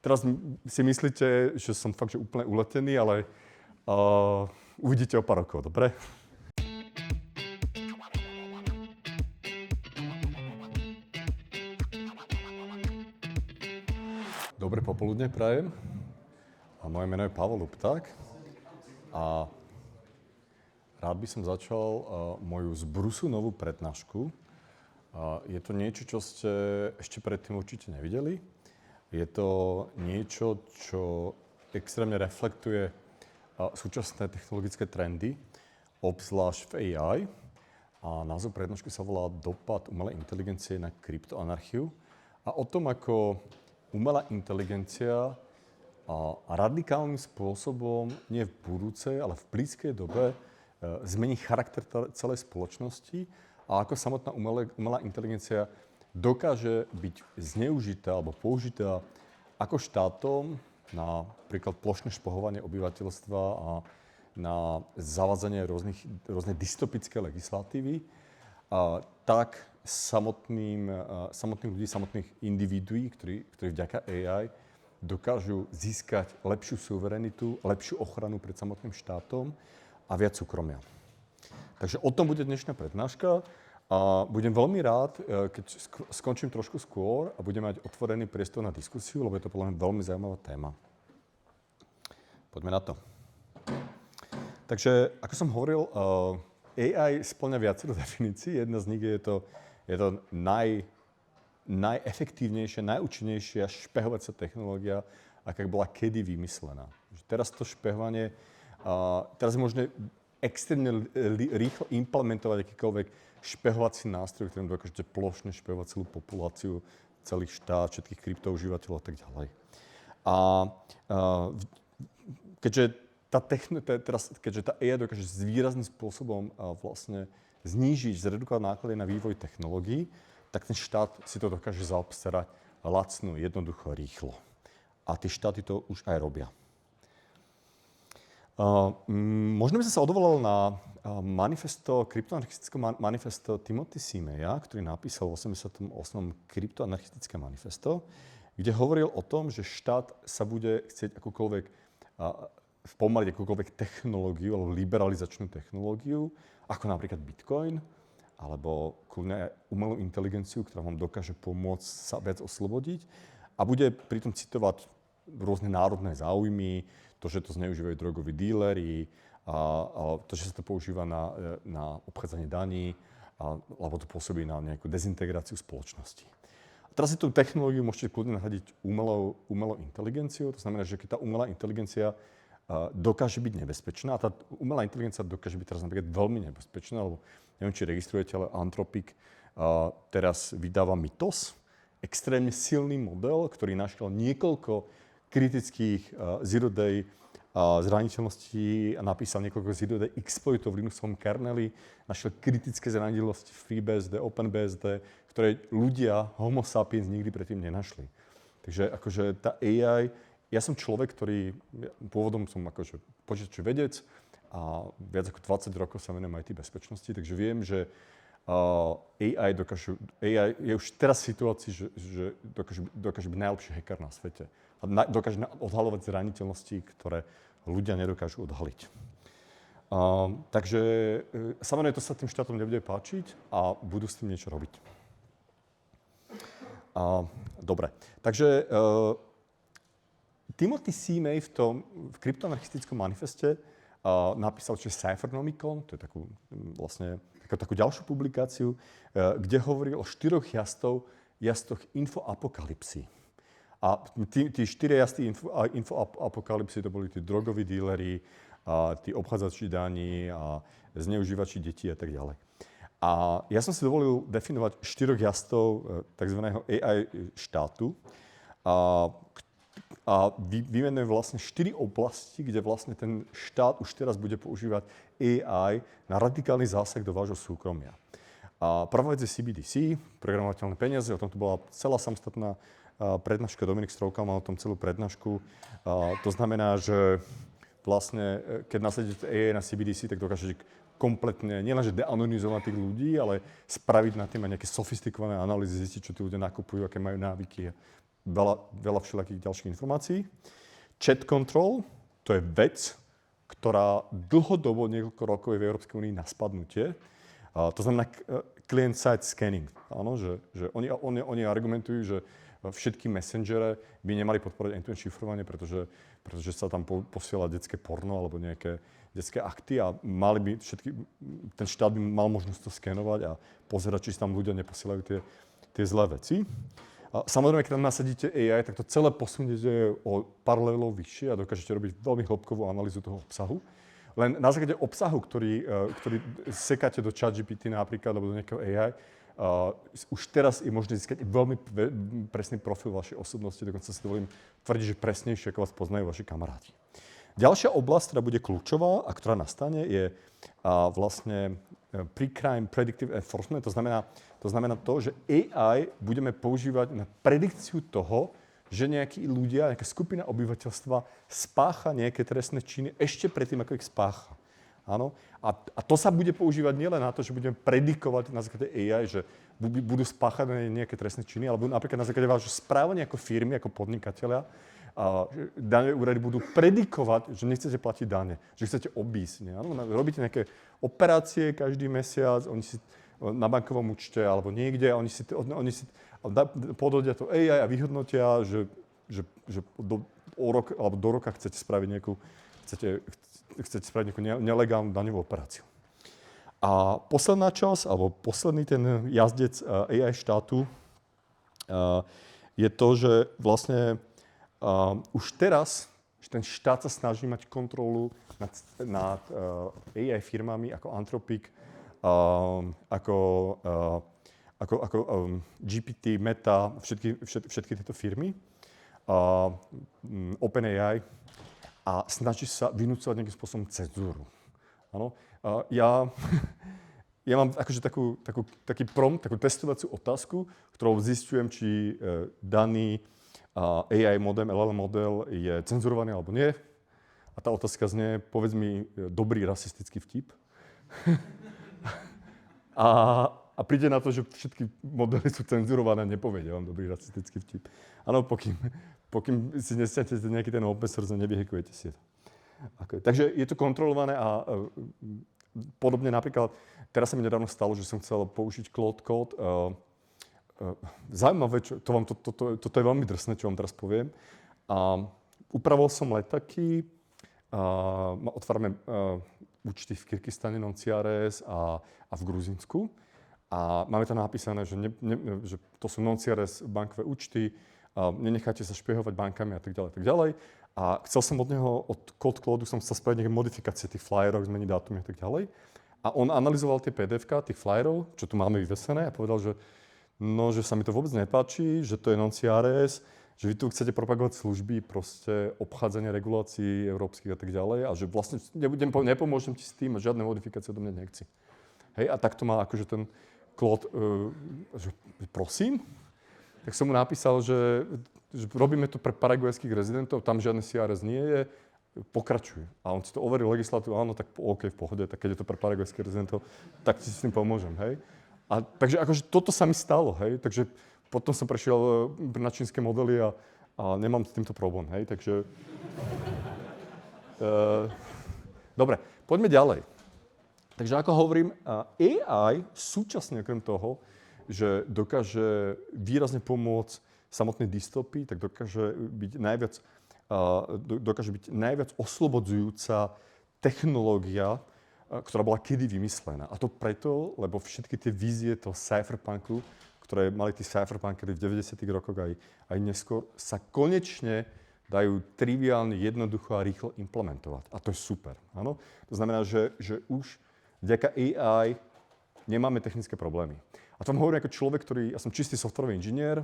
teraz si myslíte, že som fakt že úplne uletený, ale uvidíte o pár rokov, dobre? Dobré popoludne prajem. A moje meno je Pavol Lupták. A rád by som začal moju zbrusu novú prednášku. Je to niečo, čo ste ešte predtým určite nevideli. Je to niečo, čo extrémne reflektuje súčasné technologické trendy, obzvlášť v AI. A názov prednášky sa volá Dopad umelej inteligencie na kryptoanarchiu. A o tom, ako umelá inteligencia radikálnym spôsobom, nie v budúcej, ale v blízkej dobe zmení charakter celej spoločnosti a ako samotná umelá inteligencia dokáže byť zneužitá alebo použitá ako štátom na napríklad plošné špohovanie obyvateľstva a na zavádzanie rôznej dystopické legislatívy, tak samotných ľudí, samotných individuí, ktorí vďaka AI dokážu získať lepšiu suverenitu, lepšiu ochranu pred samotným štátom a viac súkromia. Takže o tom bude dnešná prednáška a budem veľmi rád, keď skončím trošku skôr a budem mať otvorený priestor na diskusiu, lebo je to podľa mňa veľmi zaujímavá téma. Poďme na to. Takže, ako som hovoril, AI spĺňa viacero definícií. Jedna z nich je to najefektívnejšia, najúčinnejšia špehovacia technológia, aká bola kedy vymyslená. Teraz to špehovanie, teraz je možné extrémne rýchlo implementovať akýkoľvek špehovací nástroj, ktorým dokážete plošne špehovať celú populáciu, celý štát, všetkých kryptoužívateľov a tak ďalej. A keďže tá AI dokáže výrazným spôsobom vlastne znížiť, zredukovať náklady na vývoj technológií, tak ten štát si to dokáže zaobstarať lacno, jednoducho, rýchlo. A tie štáty to už aj robia. Možno by som sa odvolal na kryptoanarchistické manifesto Timothy Seameya, ktorý napísal v 88. kryptoanarchistické manifesto, kde hovoril o tom, že štát sa bude chcieť spomaliť akúkoľvek technológiu alebo liberalizačnú technológiu, ako napríklad Bitcoin, alebo kľudne umelú inteligenciu, ktorá vám dokáže pomôcť sa viac oslobodiť a bude pritom citovať rôzne národné záujmy, to, že to zneužívajú drogoví díleri, a to, že sa to používa na obchádzanie daní, alebo to pôsobí na nejakú dezintegráciu spoločnosti. A teraz si tú technológiu môžete kľudne nahradiť umelou inteligenciou, to znamená, že keď tá umelá inteligencia dokáže byť nebezpečná. A tá umelá inteligencia dokáže byť teraz napríklad veľmi nebezpečná, lebo neviem, či registrujete, ale Anthropic teraz vydáva Mythos, extrémne silný model, ktorý našiel niekoľko kritických zero-day zraniteľností a napísal niekoľko zero-day exploitov v Linuxovom kerneli, našiel kritické zraniteľnosti v FreeBSD, OpenBSD, ktoré ľudia, Homo sapiens, nikdy predtým nenašli. Takže akože tá AI. Ja som človek, ktorý pôvodom som akože počítačový vedec a viac ako 20 rokov sa venujem IT bezpečnosti, takže viem, že AI je už teraz v situácii, že dokáže byť najlepší hacker na svete a dokáže odhaľovať zraniteľnosti, ktoré ľudia nedokážu odhaliť. Takže samozrejme to sa tým štátom nebude páčiť a budú s tým niečo robiť. Dobre, takže Timothy Seamey v kryptoanarchistickom manifeste napísal, čo je Cyphernomicon, to je takú ďalšiu publikáciu, kde hovoril o 4 jazdoch infoapokalypsy. A tí 4 jazdy infoapokalypsy to boli tí drogoví díleri, tí obchádzači daní a zneužívači detí a tak ďalej. A ja som si dovolil definovať 4 jazdov tzv. AI štátu, a vymenujem vlastne 4 oblasti, kde vlastne ten štát už teraz bude používať AI na radikálny zásah do vášho súkromia. A prvá vec je CBDC, programovateľné peniaze, o tom tu bola celá samostatná prednáška, Dominik Strovkal mal o tom celú prednášku. To znamená, že vlastne, keď nasadíte AI na CBDC, tak dokážete kompletne, nielenže deanonymizovať tých ľudí, ale spraviť na tým aj nejaké sofistikované analýzy, zistiť, čo tí ľudia nakupujú, aké majú návyky veľa všelijakých ďalších informácií. Chat control, to je vec, ktorá dlhodobo, niekoľko rokov je v Európskej únii na spadnutie. To znamená client-side scanning. Áno, že oni argumentujú, že všetky messengere by nemali podporovať end-to-end šifrovanie, pretože sa tam posiela detské porno alebo nejaké detské akty a ten štát by mal možnosť to skenovať a pozerať, či si tam ľudia neposielajú tie zlé veci. A samozrejme, keď tam nasadíte AI, tak to celé posuniete o pár levelov vyššie a dokážete robiť veľmi hĺbkovú analýzu toho obsahu. Len na základe obsahu, ktorý sekáte do ChatGPT napríklad, alebo do nejakého AI, už teraz je možné získať veľmi presný profil vašej osobnosti, dokonca si dovolím tvrdiť, že presnejšie, ako vás poznajú vaši kamaráti. Ďalšia oblasť, ktorá bude kľúčová a ktorá nastane, je vlastne pre-crime predictive enforcement. To znamená to, že AI budeme používať na predikciu toho, že nejakí ľudia, nejaká skupina obyvateľstva spácha nejaké trestné činy ešte predtým, ako ich spácha. Áno? A to sa bude používať nielen na to, že budeme predikovať na základe AI, že budú spáchané nejaké trestné činy, alebo napríklad na základe vášho správania ako firmy, ako podnikatelia, daňové úrady budú predikovať, že nechcete platiť dane, že chcete obísť. Robíte nejaké operácie každý mesiac, oni si na bankovom účte alebo niekde, oni si pododia to AI a vyhodnotia, že do roka chcete spraviť nejakú nelegálnu daňovú operáciu. A posledná časť, alebo posledný ten jazdec AI štátu je to, že vlastne už teraz ten štát sa snaží mať kontrolu nad AI firmami ako Anthropic, ako GPT, Meta, všetky tieto firmy, OpenAI, a snaží sa vynúcovať nejakým spôsobom cenzúru. Áno? Ja mám akože takú testovaciu otázku, ktorou zistujem, či daný AI model, LLM model je cenzurovaný alebo nie. A tá otázka znie, povedz mi dobrý rasistický vtip. A príde na to, že všetky modely sú cenzurované, nepovedia vám dobrý rasistický vtip. Áno, pokým si nestiate nejaký ten open source a nevyhekujete si to. Okay. Takže je to kontrolované a podobne napríklad, teraz sa mi nedávno stalo, že som chcel použiť Claude Code. Zaujímavé, toto je veľmi drsné, čo vám teraz poviem. Upravoval som letáky, otvárame účty v Kyrgyzstane, non-CRS a v Gruzínsku. A máme tam napísané, že to sú non-CRS bankové účty, nenecháte sa špiehovať bankami a tak ďalej. A chcel som od neho, od Claude som chcel spraviť nejaké modifikácie tých flyerov, zmeniť dátumy a tak ďalej. A on analyzoval tie PDF-ka, tých flyerov, čo tu máme vyvesené, a povedal, že sa mi to vôbec nepáči, že to je non-CRS, že vy tu chcete propagovať služby, proste obchádzanie regulácií európskych a tak ďalej a že vlastne nepomôžem ti s tým a žiadne modifikácie do mňa nechci. Hej, a tak to mal akože ten Claude, že prosím, tak som mu napísal, že robíme to pre paraguajských rezidentov, tam žiadne CRS nie je, pokračuj. A on si to overil legislatívu, áno, tak OK, v pohode, tak keď je to pre paraguajských rezidentov, tak si s tým pomôžem, hej. A takže akože toto sa mi stalo, hej, takže potom som prešiel na čínske modely a nemám s týmto problém, hej, takže... Dobre, poďme ďalej. Takže ako hovorím, AI súčasne okrem toho, že dokáže výrazne pomôcť samotnej dystopii, tak dokáže byť najviac oslobodzujúca technológia, ktorá bola kedy vymyslená. A to preto, lebo všetky tie vízie toho cypherpunku, ktoré mali tí cypherpunkery v 90. rokoch aj neskôr, sa konečne dajú triviálne, jednoducho a rýchlo implementovať. A to je super. Áno? To znamená, že už vďaka AI nemáme technické problémy. A to vám hovorím ako človek, ja som čistý softwarový inžinier,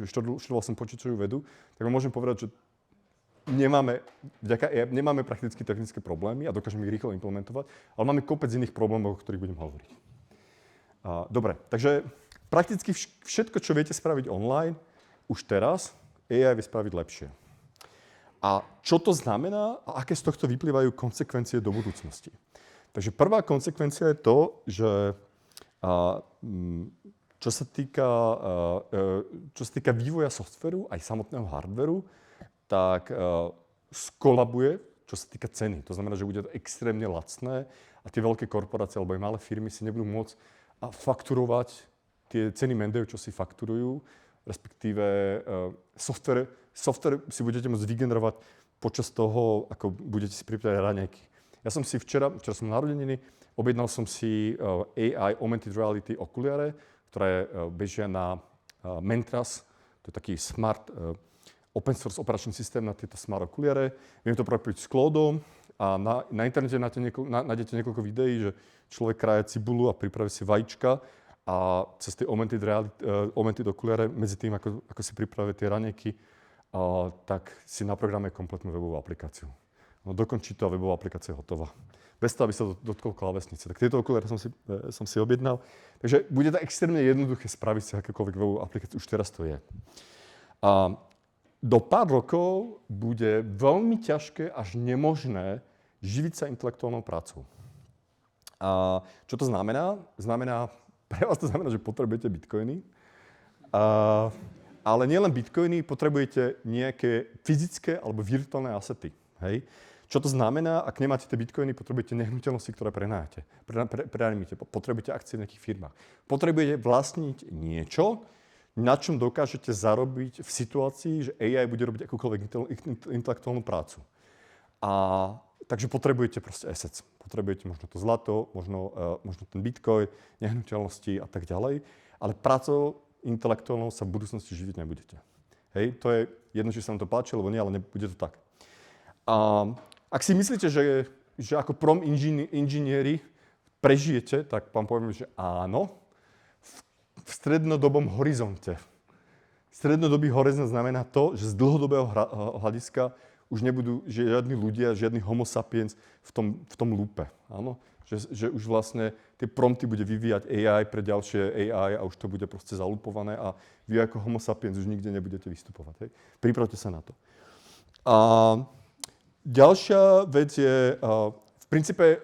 študoval som počítačovú vedu, tak vám môžem povedať, že nemáme prakticky technické problémy a dokážeme ich rýchlo implementovať, ale máme kopec iných problémov, o ktorých budem hovoriť. Dobre, takže prakticky všetko, čo viete spraviť online, už teraz AI vie spraviť lepšie. A čo to znamená a aké z tohto vyplývajú konsekvencie do budúcnosti? Takže prvá konsekvencia je to, že Čo sa týka vývoja softveru, aj samotného hardveru, tak skolabuje, čo sa týka ceny. To znamená, že bude to extrémne lacné a tie veľké korporácie alebo aj malé firmy si nebudú môcť fakturovať tie ceny Mendeju, čo si fakturujú, respektíve software si budete môcť vygenerovať počas toho, ako budete si pripravať raňajky. Ja som si včera som narodeniny, objednal som si AI Augmented Reality okuliare, ktoré bežia na Mentras, to je taký smart open source operačný systém na tieto smart okuliare. Viem to propojiť s Claudeom a na internete nájdete niekoľko videí, že človek kraje cibulu a pripraví si vajíčka a cez tie augmented okuliare, medzi tým, ako si pripravuje tie raňajky, tak si naprogramuje kompletnú webovú aplikáciu. No, dokončí to a webová aplikácia je hotová. Bez toho, aby sa dotkol klávesnice. Tak tieto okuliare som si objednal. Takže bude to extrémne jednoduché spraviť si akékoľvek webovú aplikáciu. Už teraz to je. A do pár rokov bude veľmi ťažké až nemožné živiť sa intelektuálnou prácou. A čo to znamená? Pre vás to znamená, že potrebujete bitcoiny. Ale nielen bitcoiny, potrebujete nejaké fyzické alebo virtuálne asety. Hej? Čo to znamená? Ak nemáte tie bitcoiny, potrebujete nehnuteľnosti, ktoré prenajímate. Potrebujete akcie v nejakých firmách. Potrebujete vlastniť niečo, na čom dokážete zarobiť v situácii, že AI bude robiť akúkoľvek intelektuálnu prácu. Takže potrebujete proste assets. Potrebujete možno to zlato, možno ten bitcoin, nehnuteľnosti a tak ďalej. Ale prácou intelektuálnou sa v budúcnosti živiť nebudete. Hej, to je jedno, či sa vám to páči, alebo nie, ale nebude to tak. Ak si myslíte, že ako prompt inžinieri prežijete, tak vám poviem, že áno, v strednodobom horizonte. Strednodobý horizont znamená to, že z dlhodobého hľadiska už nebudú žiadni ľudia, žiadny homo sapiens v tom lúpe. Áno? Že už vlastne tie prompty bude vyvíjať AI pre ďalšie AI a už to bude proste zalupované a vy ako homo sapiens už nikde nebudete vystupovať. Hej? Pripravte sa na to. Ďalšia vec je, v princípe,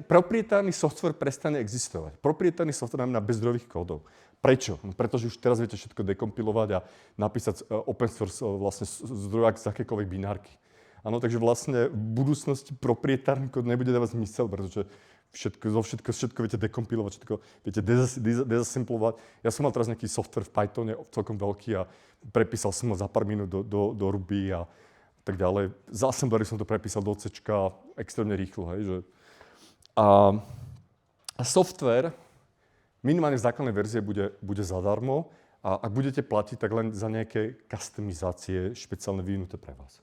proprietárny software prestane existovať. Proprietárny software znamená bez zdrojových kódov. Prečo? No, pretože už teraz viete všetko dekompilovať a napísať open source vlastne zdrojak z akékoľvek binárky. Áno, takže vlastne v budúcnosti proprietárny kód nebude dávať zmysel, pretože všetko viete dekompilovať, všetko viete dezassemblovať. Ja som mal teraz nejaký software v Pythone celkom veľký a prepísal som ho za pár minút do Ruby a tak ďalej. Z assemblery som to prepísal do C extrémne rýchlo. Hej, že a software minimálne v základnej verzie bude zadarmo a ak budete platiť, tak len za nejaké customizácie špeciálne vyvinuté pre vás.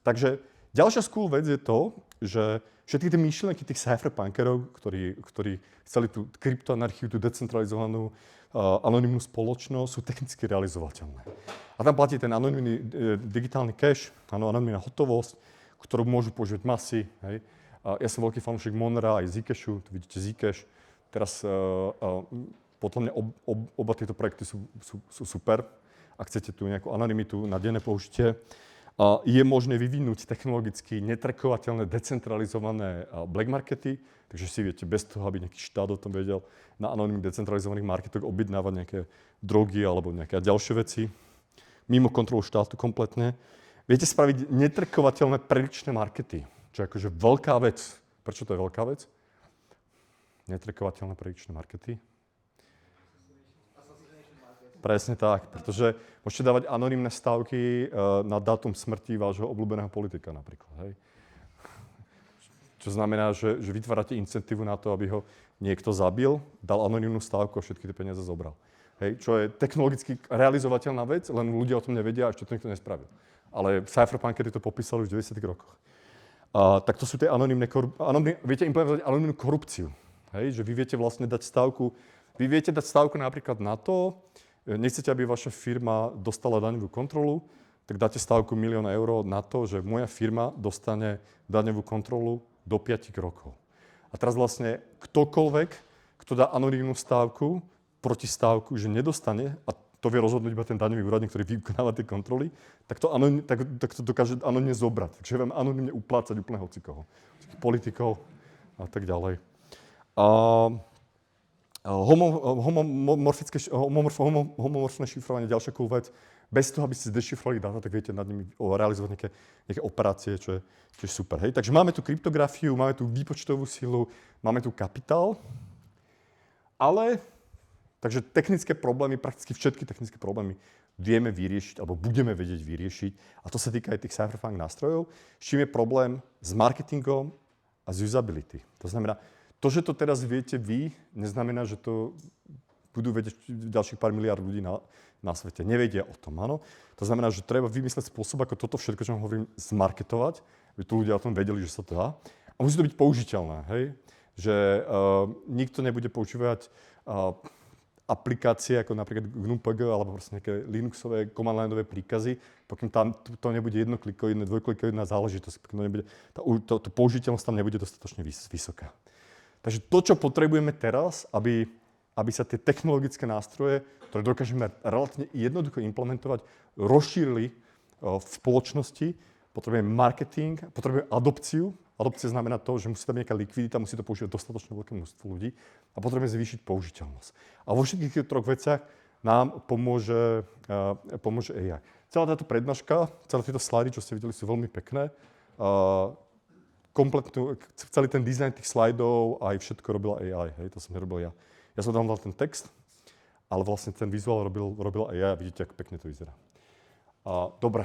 Takže ďalšia cool vec je to, že všetky tie myšlienky tých cypherpunkerov, ktorí chceli tú kryptoanarchiu, tú decentralizovanú anonymnú spoločnosť, sú technicky realizovateľné. A tam platí ten anonymný digitálny cash, anonymná hotovosť, ktorú môžu používať masy. Hej. Ja som veľký fanúšik Monera aj Zcashu, tu vidíte Zcash. Teraz podľa mňa oba tieto projekty sú super. Ak chcete tu nejakú anonymitu na denné použitie, je možné vyvinúť technologicky netrackovateľné, decentralizované black markety, takže si viete bez toho, aby nejaký štát o tom vedel, na anonymných decentralizovaných marketoch objednávať nejaké drogy alebo nejaké ďalšie veci mimo kontrolu štátu kompletne. Viete spraviť netrackovateľné predikčné markety, čo je akože veľká vec. Prečo to je veľká vec? Netrackovateľné predikčné markety. Presne tak, pretože môžete dávať anonymné stavky na dátum smrti vášho obľúbeného politika napríklad. Hej. Čo znamená, že vytvárate incentívu na to, aby ho niekto zabil, dal anonymnú stavku a všetky tie peniaze zobral. Hej, čo je technologicky realizovateľná vec, len ľudia o tom nevedia a ešte to nikto nespravil. Ale cypherpunkeri to popísali už v 90. rokoch. Tak to sú tie viete implementovať anonymnú korupciu. Hej, že vy viete vlastne dať stavku napríklad na to, nechcete, aby vaša firma dostala daňovú kontrolu, tak dáte stavku 1 000 000 eur na to, že moja firma dostane daňovú kontrolu do 5 rokov. A teraz vlastne ktokoľvek, kto dá anonymnú stavku, protistávku, že nedostane, a to vie rozhodnúť iba ten daňový úradník, ktorý vykonáva tie kontroly, tak to dokáže anonymne zobrať. Takže viem anonymne uplácať úplne hocikoho. Politikov a tak ďalej. Homomorfné šifrovanie, ďalšia cool vec. Bez toho, aby ste dešifrovali dáta, tak viete nad nimi realizovať nejaké operácie, čo je super. Hej? Takže máme tu kryptografiu, máme tu výpočtovú silu, máme tu kapitál, ale takže technické problémy, prakticky všetky technické problémy vieme vyriešiť, alebo budeme vedieť vyriešiť. A to sa týka aj tých cypherpunk nástrojov. S čím je problém s marketingom a s usability. To znamená, to, že to teraz viete vy, neznamená, že to budú vedieť ďalších pár miliárd ľudí na svete. Nevedia o tom, áno. To znamená, že treba vymysleť spôsob, ako toto všetko, čo vám hovorím, zmarketovať, aby tu ľudia o tom vedeli, že sa to dá. A musí to byť použiteľné, hej? Že nikto nebude používať aplikácie, ako napríklad GNU-PG, alebo proste nejaké Linuxové command-lineové príkazy, pokým tam to nebude jednokliková, dvojkliková záležitosť, pokým to použiteľnosť tam nebude dostatočne vysoká. Takže to, čo potrebujeme teraz, aby sa tie technologické nástroje, ktoré dokážeme relatívne jednoducho implementovať, rozšírili v spoločnosti, potrebujeme marketing, potrebujeme adopciu. Adopcia znamená to, že musí tam nejaká likvidita, musí to používať dostatočne veľké množstvo ľudí a potrebujeme zvýšiť použiteľnosť. A vo všetkých týchto troch veciach nám pomôže AI. Celá táto prednáška, celé tieto slajdy, čo ste videli, sú veľmi pekné. Celý ten dizajn tých slajdov aj všetko robila AI, hej, to som nerobil ja. Ja som tam dal ten text, ale vlastne ten vizuál robila AI a vidíte, ako pekne to vyzerá. Dobre.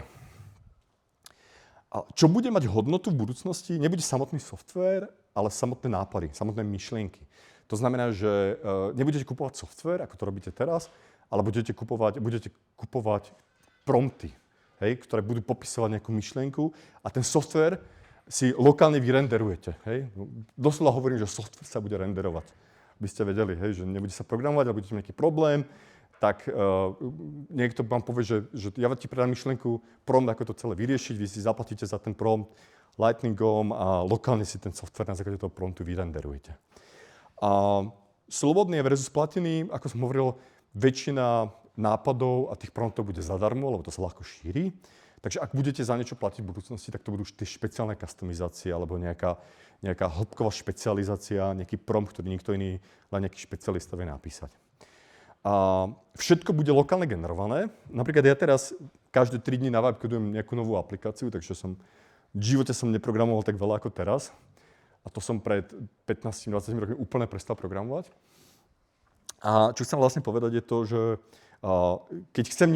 A čo bude mať hodnotu v budúcnosti, nebude samotný software, ale samotné nápady, samotné myšlienky. To znamená, že nebudete kupovať software, ako to robíte teraz, ale budete kupovať prompty, hej, ktoré budú popisovať nejakú myšlienku a ten software si lokálne vyrenderujete. Hej. Doslova hovorím, že software sa bude renderovať. Aby ste vedeli, hej, že nebude sa programovať, ale budete mať nejaký problém, tak niekto vám povie, že ja ti predám myšlienku, prompt, ako to celé vyriešiť, vy si zaplatíte za ten prompt Lightningom a lokálne si ten software na základe toho promptu vyrenderujete. A slobodný versus platený, ako som hovoril, väčšina nápadov a tých promptov bude zadarmo, lebo to sa ľahko šíri. Takže ak budete za niečo platiť v budúcnosti, tak to budú tie špeciálne customizácie alebo nejaká hĺbková špecializácia, nejaký prompt, ktorý nikto iný, len nejaký špecialista vie napísať. A všetko bude lokálne generované. Napríklad ja teraz každé 3 dní na Vibe kodujem nejakú novú aplikáciu, takže v živote som neprogramoval tak veľa ako teraz. A to som pred 15-20 rokmi úplne prestal programovať. A čo chcem vlastne povedať je to, že keď chcem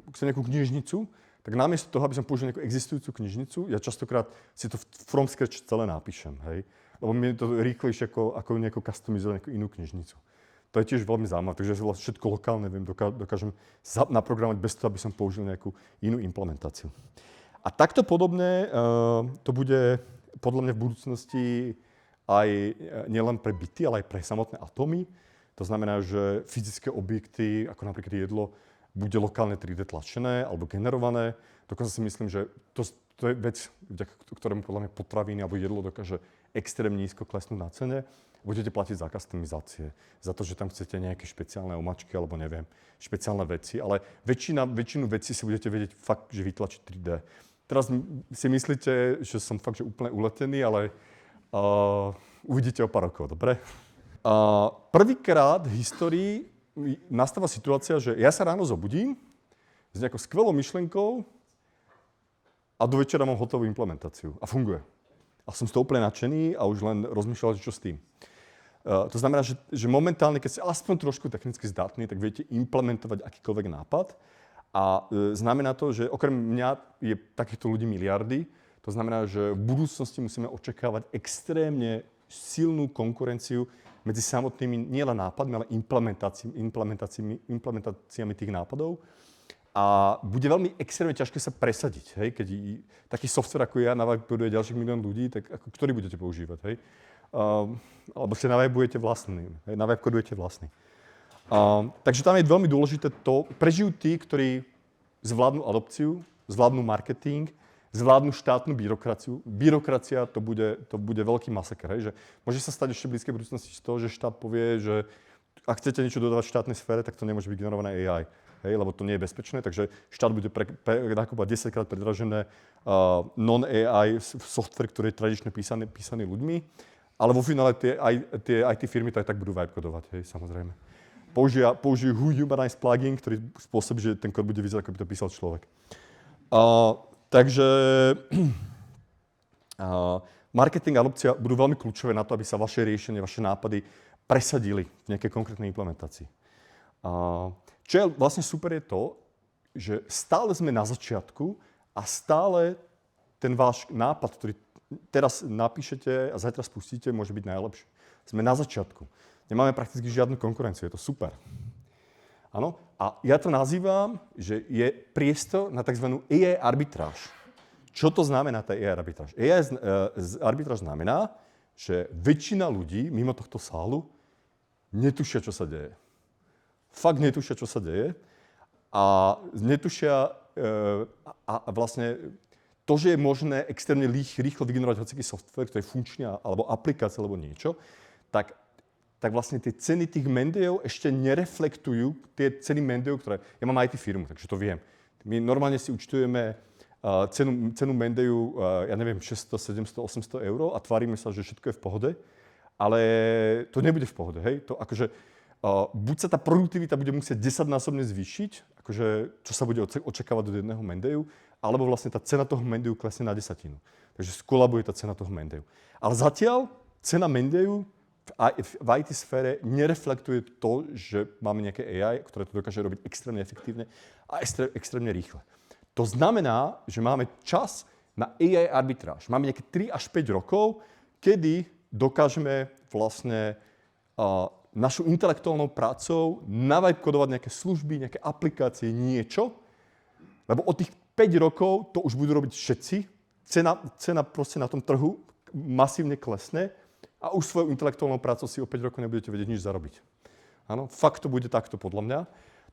chcem nejakú knižnicu, tak namiesto toho, aby som použil nejakú existujúcu knižnicu, ja častokrát si to from scratch celé napíšem, hej. Lebo mi je to rýchlejšie ako nejakú customizovať nejakú inú knižnicu. To je tiež veľmi zaujímavé, takže ja vlastne všetko lokálne dokážem naprogramovať bez toho, aby som použil nejakú inú implementáciu. A takto podobne to bude podľa mňa v budúcnosti aj nielen pre byty, ale aj pre samotné atómy. To znamená, že fyzické objekty, ako napríklad jedlo, bude lokálne 3D tlačené alebo generované. Dokonca si myslím, že to je vec, ktorému podľa mňa potraviny alebo jedlo dokáže extrémne nízko klesnúť na cene. Budete platiť za customizácie, za to, že tam chcete nejaké špeciálne omačky alebo neviem, špeciálne veci, ale väčšinu vecí si budete vedieť fakt, že vytlačiť 3D. Teraz si myslíte, že som fakt, že úplne uletený, ale uvidíte o pár rokov, dobre? Prvýkrát v histórii nastáva situácia, že ja sa ráno zobudím s nejakou skvelou myšlienkou a do večera mám hotovú implementáciu a funguje. A som z toho úplne nadšený a už len rozmýšľal, čo s tým. To znamená, že momentálne, keď ste aspoň trošku technicky zdatní, tak viete implementovať akýkoľvek nápad. A znamená to, že okrem mňa je takýchto ľudí miliardy. To znamená, že v budúcnosti musíme očakávať extrémne silnú konkurenciu medzi samotnými nielen nápadmi, ale implementáciami tých nápadov. A bude veľmi extrémne ťažké sa presadiť. Hej? Keď taký software ako ja navajbuje ďalších milión ľudí, tak ktorý budete používať? Hej? Alebo si navajbujete vlastný. Hej? Navajbkodujete vlastný. Takže tam je veľmi dôležité to, prežijú tí, ktorí zvládnu adopciu, zvládnu marketing, zvládnu štátnu byrokraciu. Byrokracia to bude veľký masaker. Hej? Že môže sa stať ešte v blízkej budúcnosti z toho, že štát povie, že ak chcete niečo dodávať v štátnej sfére, tak to nemôže byť generované AI. Hej, lebo to nie je bezpečné, takže štát bude nakúpať 10-krát predražené non-AI software, ktorý je tradične písaný ľuďmi. Ale vo finále tie IT firmy to aj tak budú vibe kodovať, hej, samozrejme. Použijú Humanize plugin, ktorý spôsobí, že ten kód bude vyzerať, ako by to písal človek. Takže marketing a adopcia budú veľmi kľúčové na to, aby sa vaše riešenie, vaše nápady presadili v nejakej konkrétnej implementácii. Čo je vlastne super je to, že stále sme na začiatku a stále ten váš nápad, ktorý teraz napíšete a zajtra spustíte, môže byť najlepší. Sme na začiatku. Nemáme prakticky žiadnu konkurenciu, je to super. Áno? A ja to nazývam, že je priestor na tzv. AI arbitráž. Čo to znamená tá AI arbitráž? AI arbitráž znamená, že väčšina ľudí mimo tohto sálu netušia, čo sa deje. Fakt netušia, čo sa deje. A netušia a vlastne to, že je možné extrémne rýchlo vygenerovať hociký software, ktorý je funkčný, alebo aplikácia, alebo niečo, tak vlastne tie ceny tých Mendejov ešte nereflektujú tie ceny Mendejov, ktoré... Ja mám IT firmu, takže to viem. My normálne si účtujeme cenu Mendeju, ja neviem, 600, 700, 800 eur a tvárime sa, že všetko je v pohode, ale to nebude v pohode, hej? To akože, buď sa tá produktivita bude musieť 10-násobne zvýšiť, akože, čo sa bude očakávať do jedného Mendeju, alebo vlastne tá cena toho Mendeju klesne na 10. Takže skolabuje tá cena toho Mendeju. Ale zatiaľ cena Mendeju v IT sfére nereflektuje to, že máme nejaké AI, ktoré to dokáže robiť extrémne efektívne a extrémne rýchle. To znamená, že máme čas na AI arbitráž. Máme nejaké 3 až 5 rokov, kedy dokážeme vlastne našou intelektuálnou prácou navajkodovať nejaké služby, nejaké aplikácie, niečo, lebo od tých 5 rokov to už budú robiť všetci. Cena proste na tom trhu masívne klesne a už svojou intelektuálnou prácou si o 5 rokov nebudete vedieť nič zarobiť. Áno, fakt to bude takto podľa mňa.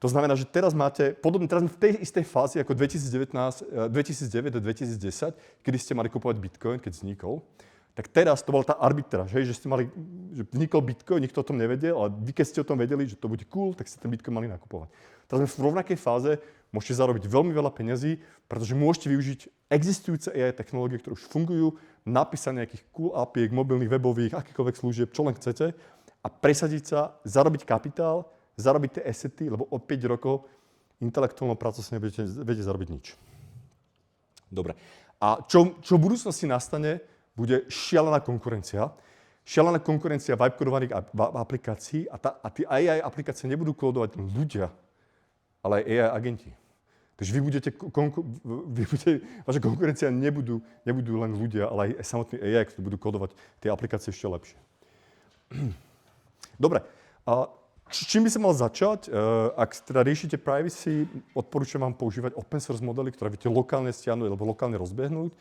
To znamená, že teraz máte, podobne teraz v tej istej fázi ako 2009 a 2010, kedy ste mali kupovať Bitcoin, keď vznikol, tak teraz to bola tá arbitráž, že že vznikol Bitcoin, nikto o tom nevedel, ale vy keď ste o tom vedeli, že to bude cool, tak ste ten Bitcoin mali nakupovať. Teraz sme v rovnakej fáze, môžete zarobiť veľmi veľa peňazí, pretože môžete využiť existujúce AI technológie, ktoré už fungujú, napísať nejakých cool API, mobilných, webových, akýkoľvek služieb, čo len chcete a presadiť sa, zarobiť kapitál, zarobiť tie assety, lebo o 5 rokov intelektuálnou prácou si nebudete vedieť zarobiť nič. Dobre. A čo v budúcnosti nastane, bude šialená konkurencia. Šialená konkurencia vibe kodovaných aplikácií a tie AI aplikácie nebudú kódovať ľudia, ale aj AI agenti. Takže vaša konkurencia nebudú len ľudia, ale aj samotní AI, ktorí budú kodovať tie aplikácie ešte lepšie. Dobre. Čím by sa mal začať? Ak teda riešite privacy, odporúčam vám používať open source modely, ktoré viete lokálne stiahnuť alebo lokálne rozbehnúť.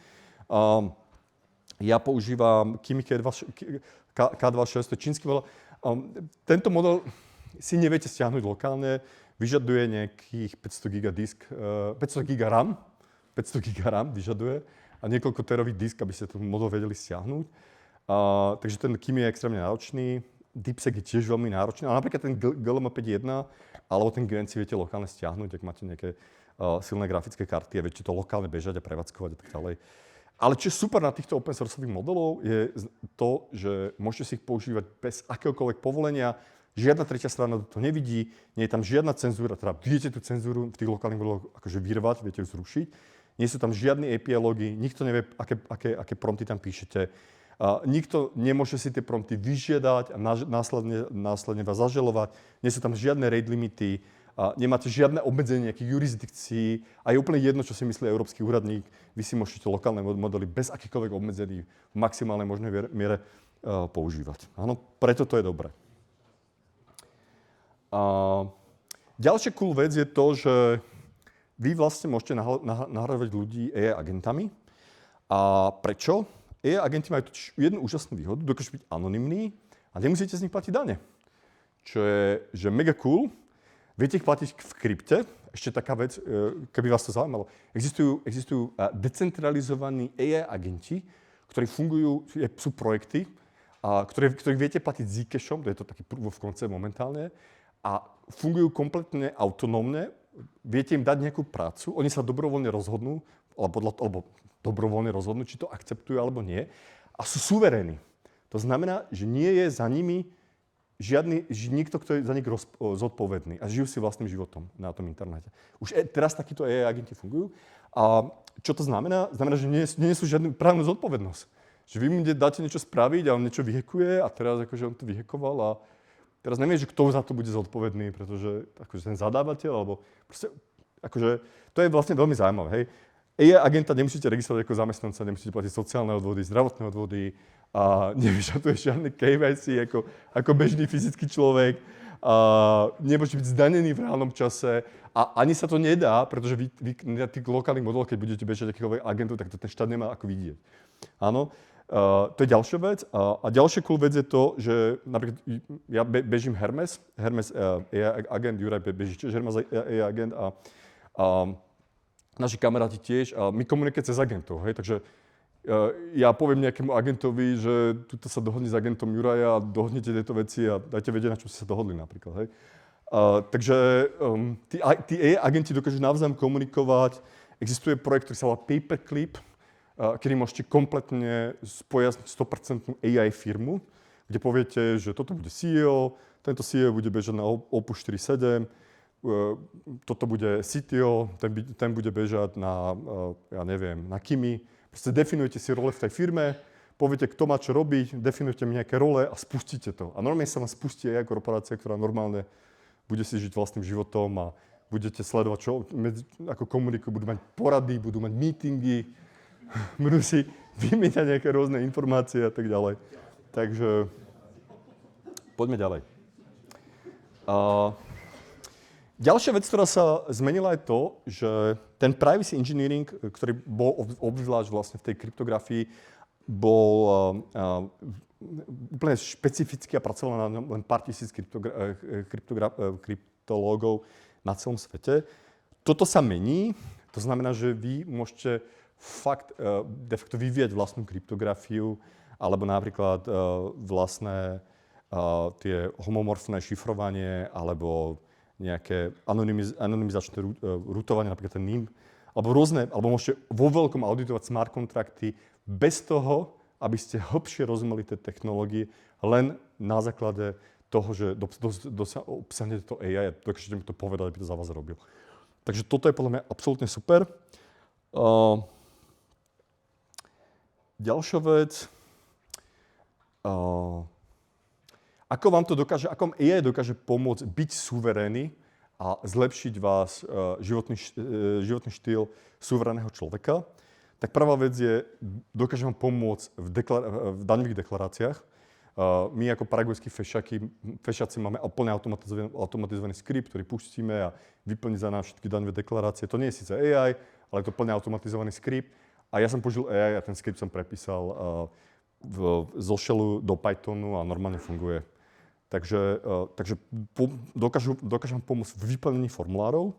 Ja používam Kimi K26, to je čínsky model. Tento model si neviete stiahnuť lokálne, vyžaduje nejakých 500 GB disk, 500 GB RAM vyžaduje a niekoľko terový disk, aby ste ten model vedeli stiahnuť. Takže ten Kimi je extrémne náročný. DeepSeek je tiež veľmi náročný, ale napríklad ten GLM 5.1 alebo ten Grand si viete lokálne stiahnuť, ak máte nejaké silné grafické karty a viete to lokálne bežať a prevádzkovať a tak ďalej. Ale čo je super na týchto open sourceových modelov je to, že môžete si ich používať bez akéhokoľvek povolenia, žiadna tretia strana to nevidí, nie je tam žiadna cenzúra, teda viete tú cenzúru v tých lokálnych modeloch akože vyrvať, viete ju zrušiť, nie sú tam žiadne API logy, nikto nevie, aké prompty tam píšete. Nikto nemôže si tie prompty vyžiadať a následne vás zažalovať. Nie sú tam žiadne rate limity, nemáte žiadne obmedzenie nejakých jurisdikcií a je úplne jedno, čo si myslí európsky úradník. Vy si môžete lokálne modely bez akýchkoľvek obmedzení v maximálnej možnej miere používať. Áno, preto to je dobré. Ďalšia cool vec je to, že vy vlastne môžete nahrávať ľudí AI agentami. A prečo? AI agenti majú jednu úžasnú výhodu, dokážu byť anonymní a nemusíte z nich platiť dane. Čo je že mega cool. Viete ich platiť v krypte. Ešte taká vec, keby vás to zaujímalo. Existujú decentralizovaní AI agenti, ktorí fungujú, sú projekty, ktorých viete platiť Zcashom, to je to taký proof of concept momentálne, a fungujú kompletne autonómne. Viete im dať nejakú prácu, oni sa dobrovoľne rozhodnú, alebo dobrovoľne rozhodnú, či to akceptujú alebo nie, a sú suverénni. To znamená, že nie je za nimi nikto, kto je za nich zodpovedný a žijú si vlastným životom na tom internete. Už teraz takíto AI agenti fungujú. A čo to znamená? Znamená, že nie sú žiadnu právnu zodpovednosť. Že vy mu dáte niečo spraviť a on niečo vyhekuje a teraz akože on to vyhekoval a teraz neviem, že kto za to bude zodpovedný, pretože akože ten zadávateľ, alebo proste, akože to je vlastne veľmi zaujímavé, hej. AI agenta nemusíte registrovať ako zamestnanca, nemusíte platiť sociálne odvody, zdravotné odvody a nevyžaduje žiadne KYC ako bežný fyzický človek. A nemôžete byť zdanený v reálnom čase a ani sa to nedá, pretože vy na tých lokálnych modeloch, keď budete bežať akýchkoľvek agentov, tak to ten štát nemá ako vidieť. Áno, to je ďalšia vec. A ďalšia cool vec je to, že napríklad ja bežím Hermes AI agent, Juraj beží tiež Hermes AI agent a naši kamaráti tiež a my komunikujeme cez agentov, hej, takže ja poviem nejakému agentovi, že tuto sa dohodne s agentom Juraja a dohodnete tieto veci a dajte vedieť, na čo ste sa dohodli napríklad, hej. Takže tí AI agenti dokážu navzájom komunikovať. Existuje projekt, ktorý sa volá Paperclip, kedy môžete kompletne spojať 100% AI firmu, kde poviete, že toto bude CEO, tento CEO bude bežať na Opus 4.7, toto bude CTO, ten bude bežať na, ja neviem, na Kimi. Proste definujete si role v tej firme, poviete, kto má čo robiť, definujete mi nejaké role a spustíte to. A normálne sa vám spustí aj korporácia, ktorá normálne bude si žiť vlastným životom a budete sledovať, čo ako komunikujú, budú mať porady, budú mať meetingy, budú si vymieňať nejaké rôzne informácie a tak ďalej. Takže poďme ďalej. Ďalšia vec, ktorá sa zmenila, je to, že ten privacy engineering, ktorý bol obzvlášť vlastne v tej kryptografii, bol úplne špecifický a pracoval na len pár tisíc kryptológov na celom svete. Toto sa mení, to znamená, že vy môžete fakt de facto vyvíjať vlastnú kryptografiu alebo napríklad vlastné tie homomorfné šifrovanie alebo nejaké anonymizačné rutovanie, napríklad ten NIM, alebo rôzne, alebo môžete vo veľkom auditovať smart kontrakty bez toho, aby ste hlbšie rozumeli tie technológie, len na základe toho, že obsahnete to AI a dokážete mi to povedať, aby to za vás robil. Takže toto je podľa mňa absolútne super. Ďalšia vec. Ako vám AI dokáže pomôcť byť suverénny a zlepšiť vás životný štýl suverénneho človeka, tak prvá vec je, dokáže vám pomôcť v daňových deklaráciách. My ako paragvajskí fešáci máme úplne automatizovaný skript, ktorý pustíme a vyplní za nás všetky daňové deklarácie. To nie je síce AI, ale je to plne automatizovaný skript. A ja som použil AI a ten skript som prepísal zo Shellu do Pythonu a normálne funguje. Takže dokážem vám pomôcť v vyplnení formulárov.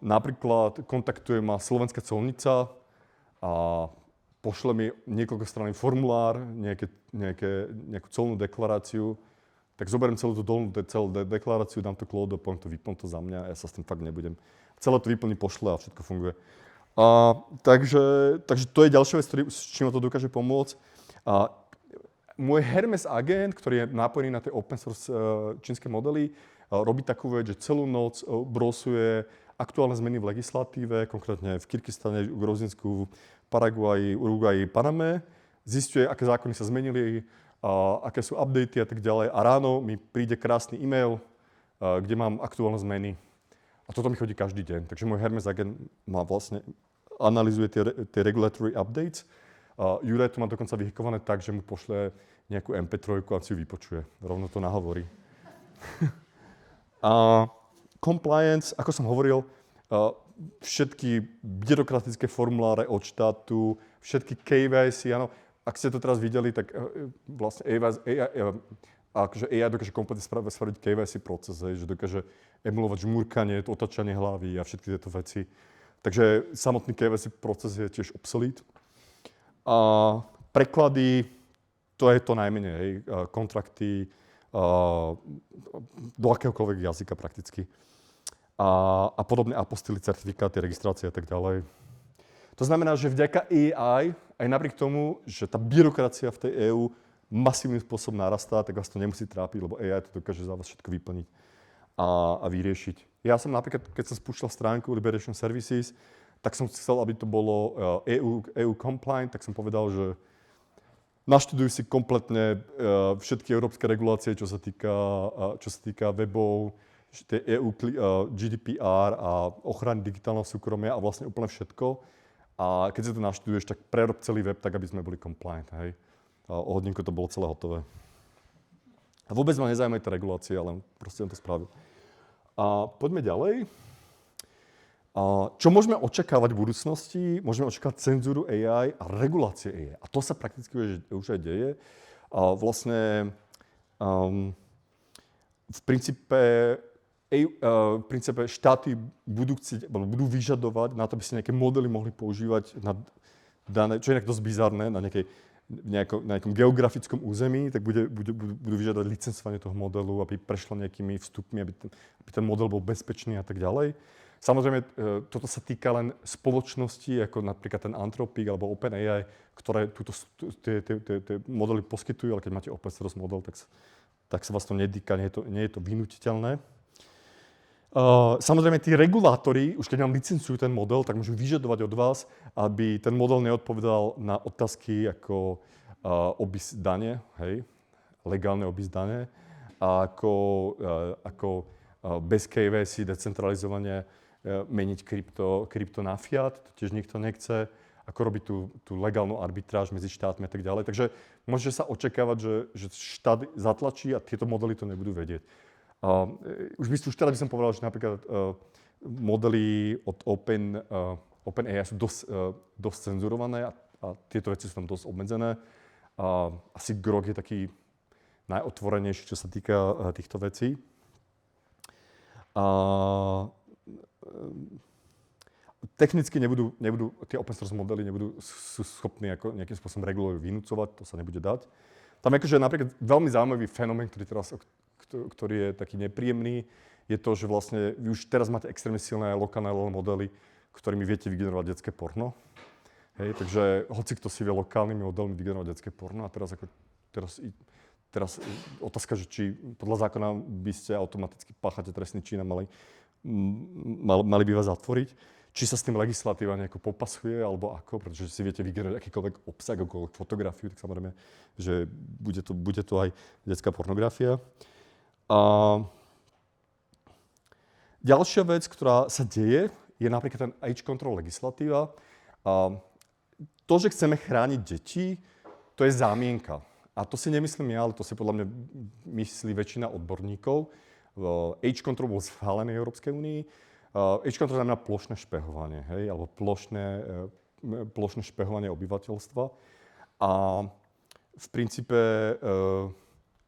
Napríklad kontaktuje ma Slovenská colnica a pošle mi niekoľkostranný formulár, nejakú colnú deklaráciu, tak zoberiem celú deklaráciu, dám to Claude, poviem to, vyplň to za mňa a ja sa s tým fakt nebudem. Celé to vyplní, pošle a všetko funguje. Takže to je ďalšia vec, s čím to dokáže pomôcť. Môj Hermes agent, ktorý je nápojený na tie open source čínske modely, robí takú vec, že celú noc brosuje aktuálne zmeny v legislatíve, konkrétne v Kyrgyzstane, Gruzínsku, Paraguaji, Uruguayi, Paname. Zisťuje, aké zákony sa zmenili, aké sú updaty a tak ďalej. A ráno mi príde krásny e-mail, kde mám aktuálne zmeny. A toto mi chodí každý deň. Takže môj Hermes agent má vlastne analyzuje tie regulatory updates. Juraj to má dokonca vyhekované tak, že mu pošle nejakú MP3 a si ju vypočuje. Rovno to nahovorí. Compliance, ako som hovoril, všetky byrokratické formuláre od štátu, všetky KYC, áno. Ak ste to teraz videli, tak vlastne AI dokáže kompletne spraviť KYC proces, že dokáže emulovať žmúrkanie, otáčanie hlavy a všetky tieto veci. Takže samotný KYC proces je tiež obsolete. A preklady, to je to najmenej, hej, kontrakty do akéhokoľvek jazyka prakticky. A podobné apostily, certifikáty, registrácie a tak ďalej. To znamená, že vďaka AI, aj napriek tomu, že tá byrokracia v tej EÚ masívnym spôsobom narastá, tak vás to nemusí trápiť, lebo AI to dokáže za vás všetko vyplniť a vyriešiť. Ja som napríklad, keď som spúšťal stránku Liberation Services, tak som chcel, aby to bolo EU compliant, tak som povedal, že naštuduj si kompletne všetky európske regulácie, čo sa týka webov, EU GDPR a ochrany digitálneho súkromia a vlastne úplne všetko. A keď si to naštuduješ, tak prerob celý web tak, aby sme boli compliant. Hej. A o hodinku to bolo celé hotové. A vôbec ma nezaujímajú tie regulácie, ale proste som to spravil. A poďme ďalej. Čo môžeme očakávať v budúcnosti? Môžeme očakávať cenzúru AI a regulácie AI. A to sa prakticky už aj deje. Vlastne v princípe štáty budú vyžadovať na to, aby si nejaké modely mohli používať na dané, čo je inak dosť bizarné, na nejakom geografickom území, tak budú vyžadovať licencovanie toho modelu, aby prešlo nejakými vstupmi, aby ten model bol bezpečný a tak ďalej. Samozrejme, toto sa týka len spoločností, ako napríklad ten Anthropic alebo OpenAI, ktoré tie modely poskytujú, ale keď máte open source model, tak sa vás to netýka, nie je to vynútiteľné. Samozrejme, tí regulátori, už keď nám licencujú ten model, tak môžu vyžadovať od vás, aby ten model neodpovedal na otázky ako obis dane, hej, legálne obis dane, a ako bez KYC decentralizovanie meniť krypto na fiat, to tiež nikto nechce, ako robiť tú legálnu arbitráž medzi štátmi a tak ďalej. Takže môže sa očakávať, že štát zatlačí a tieto modely to nebudú vedieť. Už teda by som povedal, že napríklad modely od OpenAI sú dosť cenzurované a tieto veci sú tam dosť obmedzené. Asi Grok je taký najotvorenejší, čo sa týka týchto vecí. Technicky nebudú tie open source modely sú schopní ako nejakým spôsobom regulovať, vynúcovať, to sa nebude dať. Tam akože napríklad veľmi zaujímavý fenomén, ktorý je taký nepríjemný, je to, že vlastne vy už teraz máte extrémne silné lokálne modely, ktorými viete vygenerovať detské porno. Hej, takže hoci kto si vie lokálnymi modelmi vygenerovať detské porno a teraz otázka, že či podľa zákona by ste automaticky páchate trestný čin a mali by vás zatvoriť. Či sa s tým legislatíva nejako popasuje, alebo ako, pretože si viete vygenerovať akýkoľvek obsah, akúkoľvek fotografiu, tak samozrejme, že bude to aj detská pornografia. A ďalšia vec, ktorá sa deje, je napríklad ten age control legislatíva. To, že chceme chrániť deti, to je zámienka. A to si nemyslím ja, ale to si podľa mňa myslí väčšina odborníkov. Age control bol schválený v Európskej únii. Age control znamená plošné špehovanie, hej, alebo plošné špehovanie obyvateľstva. A v princípe,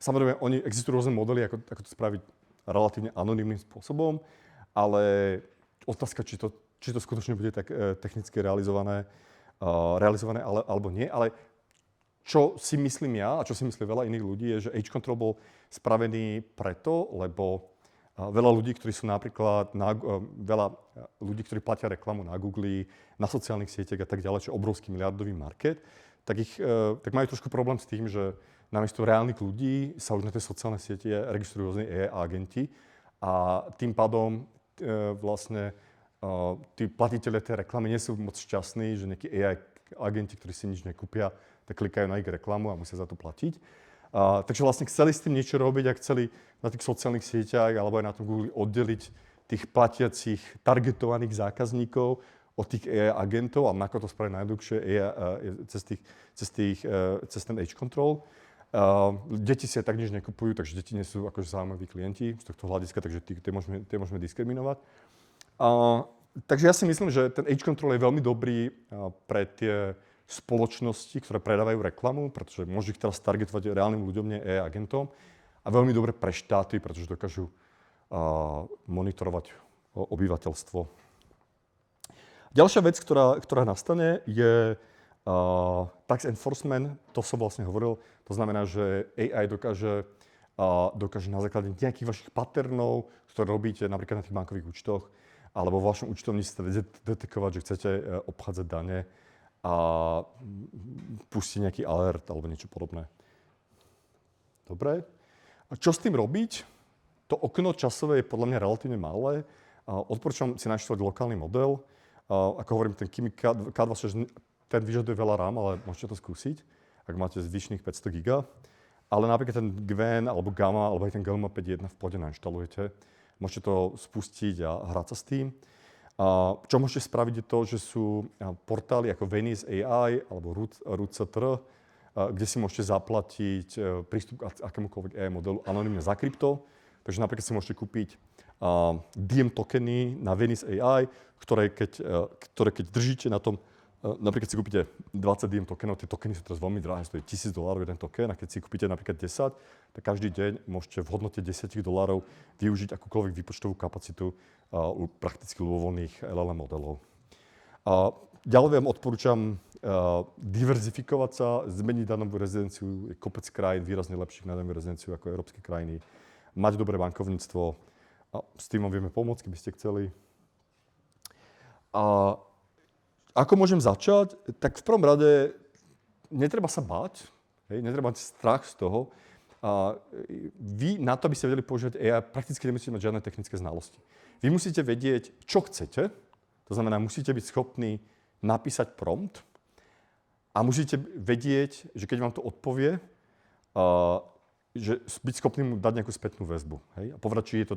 samozrejme, existujú rôzne modely, ako to spraviť relatívne anonymným spôsobom, ale otázka, či to skutočne bude tak technicky realizované alebo nie. Ale čo si myslím ja a čo si myslí veľa iných ľudí, je, že age control bol spravený preto, lebo veľa ľudí, ktorí sú napríklad, veľa ľudí, ktorí platia reklamu na Google, na sociálnych sieťach a tak ďalej, čo je obrovský miliardový market, tak majú trošku problém s tým, že namiesto reálnych ľudí sa už na tie sociálne siete registrujú rôzne AI agenti a tým pádom vlastne tí platitelia tej reklamy nie sú moc šťastní, že nejakí AI agenti, ktorí si nič nekúpia, tak klikajú na ich reklamu a musia za to platiť. Takže vlastne chceli s tým niečo robiť a chceli na tých sociálnych sieťach alebo aj na tom Google oddeliť tých platiacich, targetovaných zákazníkov od tých AI agentov a ako to spraviť najjednoduchšie cez ten age control. Deti si tak nič nekupujú, takže deti nie sú akože zaujímaví klienti z tohto hľadiska, takže tie môžeme diskriminovať. Takže ja si myslím, že ten age control je veľmi dobrý pre tie spoločnosti, ktoré predávajú reklamu, pretože môžu ich teraz targetovať reálnym ľuďom, nie AI agentom. A veľmi dobre pre štáty, pretože dokážu monitorovať obyvateľstvo. Ďalšia vec, ktorá nastane, je tax enforcement. To som vlastne hovoril. To znamená, že AI dokáže na základe nejakých vašich patternov, ktoré robíte napríklad na tých bankových účtoch, alebo vo vašom účtovníctve detekovať, že chcete obchádzať dane a pustiť nejaký alert alebo niečo podobné. Dobre. A čo s tým robiť? To okno časové je podľa mňa relatívne malé. Odporúčam si naštudovať lokálny model. Ako hovorím, ten Kimi K26, ten vyžaduje veľa RAM, ale môžete to skúsiť, ak máte zvyšných 500 GB. Ale napríklad ten Gwen, alebo Gamma, alebo aj ten Gamma 5.1 v pohode nainštalujete. Môžete to spustiť a hrať sa s tým. Čo môžete spraviť je to, že sú portály ako Venice AI alebo Root.ctr, kde si môžete zaplatiť prístup k akémukoľvek AI modelu anonymne za krypto. Takže napríklad si môžete kúpiť Diem tokeny na Venice AI, ktoré keď držíte na tom, napríklad si kúpite 20 Diem tokenov, tie tokeny sú teraz veľmi drahé, stojí $1000 jeden token, a keď si kúpite napríklad 10, tak každý deň môžete v hodnote $10 využiť akúkoľvek výpočtovú kapacitu prakticky ľubovoľných LLM modelov. Ďalej vám odporúčam diverzifikovať sa, zmeniť daňovú rezidenciu. Je kopec krajín výrazne lepších na daňovú rezidenciu ako európske krajiny. Mať dobré bankovníctvo. S tým vám vieme pomôcť, keby ste chceli. Ako môžem začať? Tak v prvom rade netreba sa báť, netreba mať strach z toho. Vy na to, aby ste vedeli používať AI, prakticky nemusíte mať žiadne technické znalosti. Vy musíte vedieť, čo chcete, to znamená, musíte byť schopní napísať prompt a musíte vedieť, že keď vám to odpovie, že byť schopný mu dať nejakú spätnú väzbu. Hej? A povedať,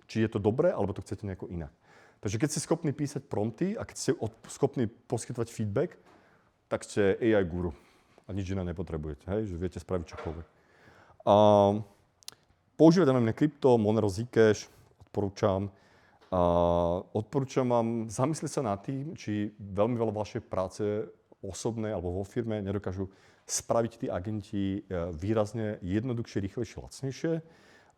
či je to dobré, alebo to chcete nejako inak. Takže keď ste schopní písať prompty a keď ste schopní poskytovať feedback, tak ste AI guru a nič iné nepotrebujete, hej? Že viete spraviť čokoľvek. Používať anonymné krypto, Monero, Zcash, odporúčam. Odporúčam vám zamyslieť sa nad tým, či veľmi veľa vašej práce osobnej alebo vo firme nedokážu spraviť tí agenti výrazne jednoduchšie, rýchlejšie, lacnejšie.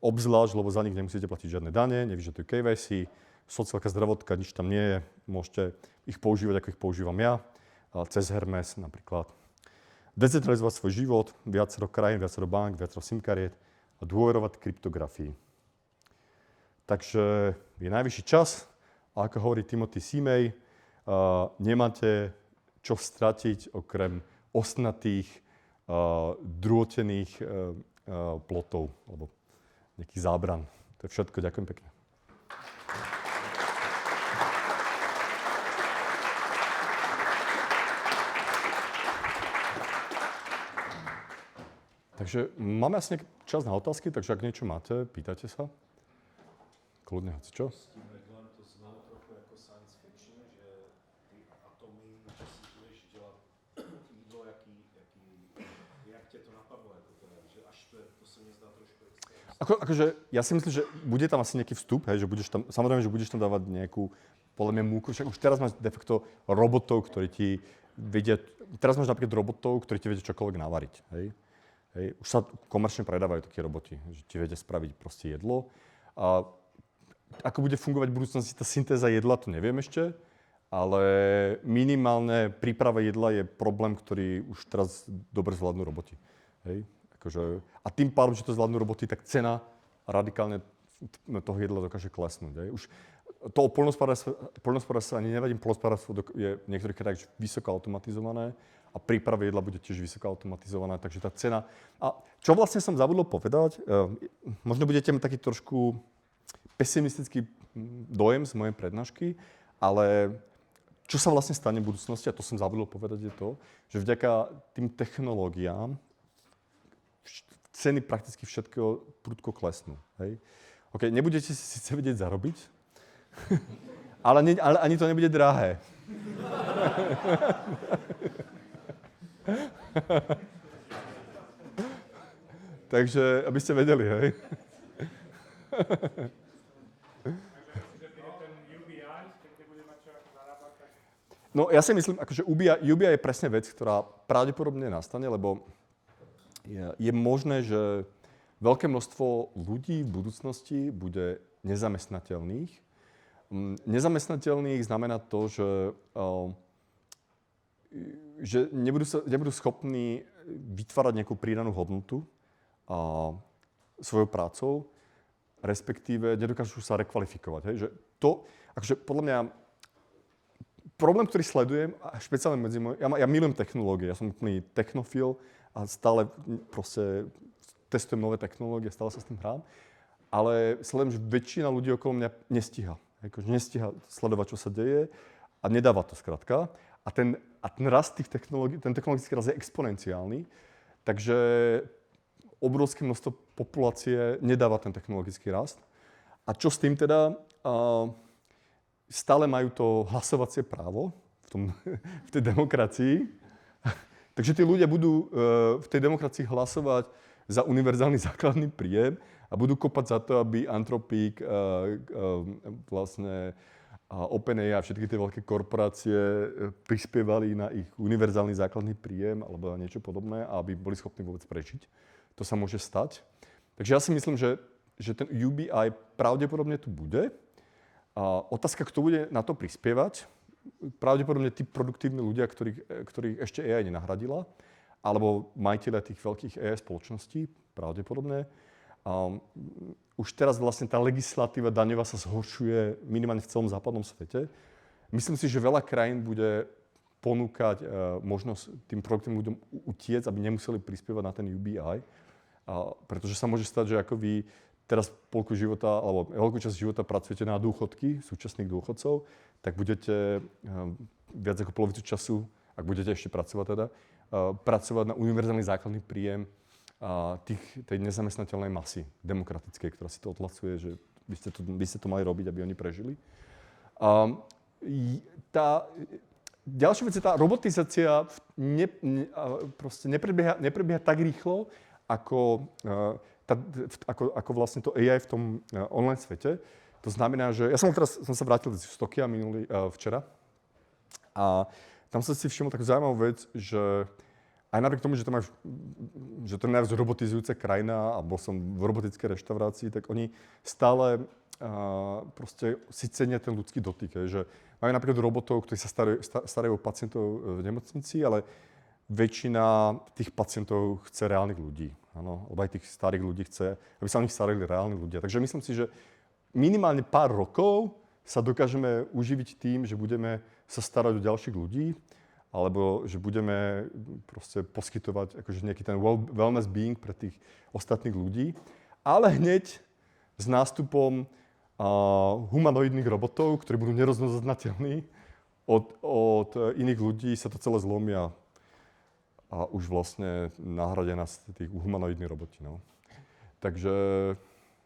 Obzvlášť, lebo za nich nemusíte platiť žiadne dane, nevyžadujú KYC, sociálka, zdravotka, nič tam nie je. Môžete ich používať, ako ich používam ja, cez Hermes napríklad. Decentralizovať svoj život, viacero krajín, viacero bank, viacero SIM kariet a dôverovať kryptografii. Takže je najvyšší čas, a ako hovorí Timothy Simej, nemáte čo stratiť okrem ostnatých, drôtených plotov alebo nejakých zábran. To je všetko. Ďakujem pekne. Takže máme asi nejaký čas na otázky, takže ak niečo máte, pýtajte sa. Kľudne, hocičo. To znám trochu jako science fiction, že ty atomy, že si budeš dělat jídlo, jak tě to napadlo, jako teda, že až to se mi zdá trošku extrémně. Akože ja si myslím, že bude tam asi nejaký vstup, hej, že budeš tam, samozrejme, že budeš tam dávať nejakú, podľa mňa, múku, však už teraz máš de facto robotov, ktorí ti vedia, teraz máš napríklad robotov, ktorí ti vedia čokoľvek navariť, hej. Už sa komerčne predávajú takí roboti, že ti vedia spraviť proste jedlo. A ako bude fungovať v budúcnosti tá syntéza jedla, to neviem ešte, ale minimálne príprava jedla je problém, ktorý už teraz dobre zvládnu roboti. Hej? Akože, a tým pádom, že to zvládnu roboty, tak cena radikálne toho jedla dokáže klesnúť. Hej? Už to poľnohospodárstvo ani nevadím, poľnohospodárstvo je v niektorých krajinách vysoko automatizované a príprava jedla bude tiež vysoko automatizovaná, takže tá cena... A čo vlastne som zabudol povedať, možno budete mať taký trošku pesimistický dojem z mojej prednášky, ale čo sa vlastne stane v budúcnosti, a to som zabudol povedať, je to, že vďaka tým technológiám ceny prakticky všetkého prudko klesnú. Hej? OK, nebudete si síce vedieť zarobiť, ale ani to nebude drahé. Takže, aby ste vedeli, hej. No ja si myslím, akože UBI je presne vec, ktorá pravdepodobne nastane, lebo je možné, že veľké množstvo ľudí v budúcnosti bude nezamestnateľných. Nezamestnateľných znamená to, že nebudú schopní vytvárať nejakú pridanú hodnotu svojou prácou, respektíve nedokážu sa rekvalifikovať. Hej? Že to, akože podľa mňa, problém, ktorý sledujem, a špeciálne ja milujem technológie, ja som úplný technofil a stále proste testujem nové technológie, stále sa s tým hrám, ale sledujem, že väčšina ľudí okolo mňa nestíha. Akože nestíha sledovať, čo sa deje a nedáva to skrátka. A ten rast tých technológií, ten technologický rast je exponenciálny, takže obrovské množstvo populácie nedáva ten technologický rast. A čo s tým teda? Stále majú to hlasovacie právo v tej demokracii. Takže tí ľudia budú v tej demokracii hlasovať za univerzálny základný príjem a budú kopať za to, aby Anthropic, vlastne OpenAI a všetky tie veľké korporácie prispievali na ich univerzálny základný príjem alebo niečo podobné, aby boli schopní vôbec prežiť. To sa môže stať. Takže ja si myslím, že ten UBI pravdepodobne tu bude. A otázka, kto bude na to prispievať, pravdepodobne tí produktívni ľudia, ktorých ešte AI nenahradila, alebo majiteľia tých veľkých AI spoločností, pravdepodobne. Už teraz vlastne tá legislatíva daňová sa zhoršuje minimálne v celom západnom svete. Myslím si, že veľa krajín bude ponúkať možnosť tým produktívnym ľuďom utiec, aby nemuseli prispievať na ten UBI, pretože sa môže stať, že ako vy teraz polku života, alebo veľkú časť života pracujete na dôchodky súčasných dôchodcov, tak budete viac ako polovicu času, ak budete ešte pracovať teda, pracovať na univerzálny základný príjem tej nezamestnateľnej masy demokratickej, ktorá si to odhlasuje, že by ste to mali robiť, aby oni prežili. Tá ďalšia vec je tá robotizácia proste neprebieha tak rýchlo, ako vlastne to AI v tom online svete. To znamená, že ja som sa vrátil z Tokia včera a tam som si všimol takú zaujímavú vec, že aj napriek tomu, že to je najviac robotizujúca krajina a bol som v robotickej reštaurácii, tak oni stále proste si cenia ten ľudský dotyk. Že majú napríklad robotov, ktorí sa starajú o pacientov v nemocnici, ale väčšina tých pacientov chce reálnych ľudí. Áno, lebo aj tých starých ľudí chce, aby sa o nich starali reálni ľudia. Takže myslím si, že minimálne pár rokov sa dokážeme uživiť tým, že budeme sa starať o ďalších ľudí, alebo že budeme proste poskytovať akože nejaký ten wellness being pre tých ostatných ľudí. Ale hneď s nástupom humanoidných robotov, ktorí budú nerozpoznateľní od iných ľudí, sa to celé zlomí a už vlastne nahradia nás tých humanoidní roboti. No. Takže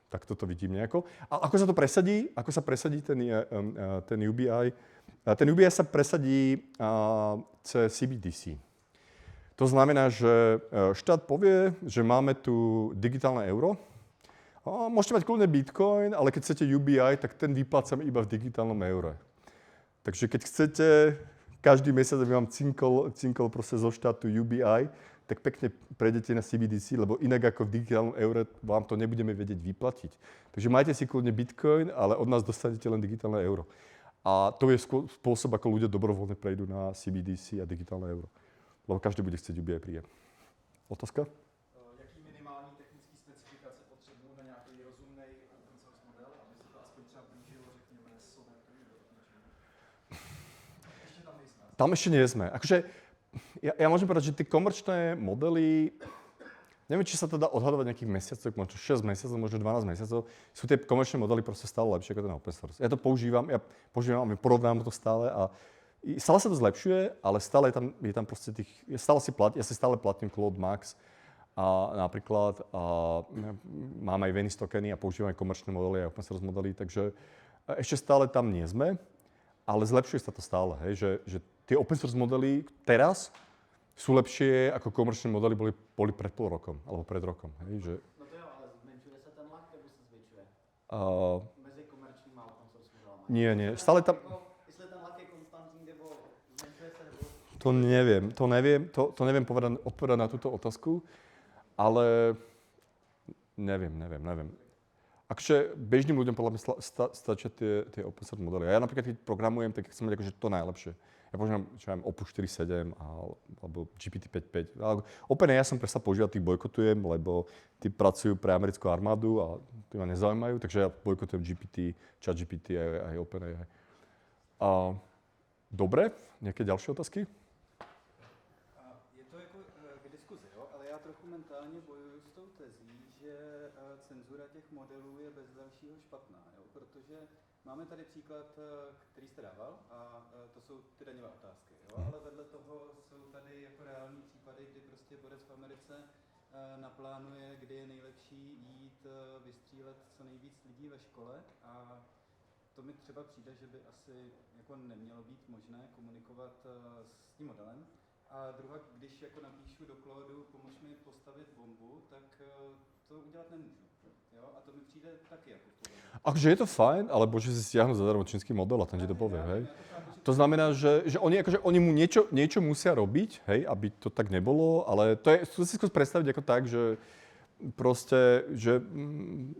tak toto vidím nejako. A ako sa to presadí? Ako sa presadí ten UBI? Ten UBI sa presadí cez CBDC. To znamená, že štát povie, že máme tu digitálne euro. Môžete mať kľudne Bitcoin, ale keď chcete UBI, tak ten vyplácame iba v digitálnom eure. Takže keď chcete každý mesiac, aby vám cinkol proste zo štátu UBI, tak pekne prejdete na CBDC, lebo inak ako v digitálnom eure vám to nebudeme vedieť vyplatiť. Takže majte si kľudne Bitcoin, ale od nás dostanete len digitálne euro. A to je spôsob, ako ľudia dobrovoľne prejdú na CBDC a digitálne euro. Lebo každý bude chcieť UBI príjem. Otázka? Jaký minimální technický specifikace potřebují na nějaký rozumný open source model, aby se to aspoň třeba blížilo, řekněme, Sonetu nebo ještě tam nejsme. Tam ešte nie sme. Akože, ja môžem povedať, že tie komerčné modely, neviem, či sa to dá odhadovať nejakých mesiacov, možno 6 mesiacov, možno 12 mesiacov, sú tie komerčné modely proste stále lepšie ako ten open source. Ja to používam a porovnám to stále a stále sa to zlepšuje, ale stále je tam proste tých, ja si stále platím Cloud Max a napríklad mám aj Venice tokeny a používam aj komerčné modely a open source modely, takže ešte stále tam nie sme, ale zlepšuje sa to stále, hej, že tie open source modely teraz sú lepšie ako komerčné modely boli pred pol rokom, alebo pred rokom. Hej, že, no to jo, ale zmenšuje sa ten lak, nebo sa zvyšuje? Mezi komerčným a open source modelami? Nie, stále tam... Jestli ten lak je konstantný, nebo zmenšuje sa, nebo... To neviem odpovedať na túto otázku, ale neviem. Akože bežným ľuďom podľa mňa stačia tie open source modely. A ja napríklad, keď programujem, tak chcem mať akože to najlepšie. Ja používam, Opus 4.7 alebo GPT 5.5. OpenAI som prestal používať, tých bojkotujem, lebo tí pracujú pre americkú armádu a tí ma nezaujímajú, takže ja bojkotujem GPT, ChatGPT aj OpenAI. Dobre, nejaké ďalšie otázky? Je to jako k diskuzi, jo? Ale já trochu mentálně bojuju s tou tezí, že cenzura těch modelů je bez dalšího špatná, jo? Protože máme tady příklad, který jste dával, a to jsou ty daňové otázky, jo? Ale vedle toho jsou tady jako reální případy, kdy prostě borec v Americe naplánuje, kdy je nejlepší jít vystřílet co nejvíc lidí ve škole, a to mi třeba přijde, že by asi jako nemělo být možné komunikovat s tím modelem. A druhá, když jako napíšu do Claudu, pomož mi postavit bombu, tak to udělat nemůžu. Jo? A to mi přijde taky jako v pohodě. Akože je to fajn, ale môže si stiahnuť zadarmo čínsky model a ten ti to povie, hej. To znamená, že oni mu niečo musia robiť, hej, aby to tak nebolo, ale to si skús predstaviť ako tak, že proste, že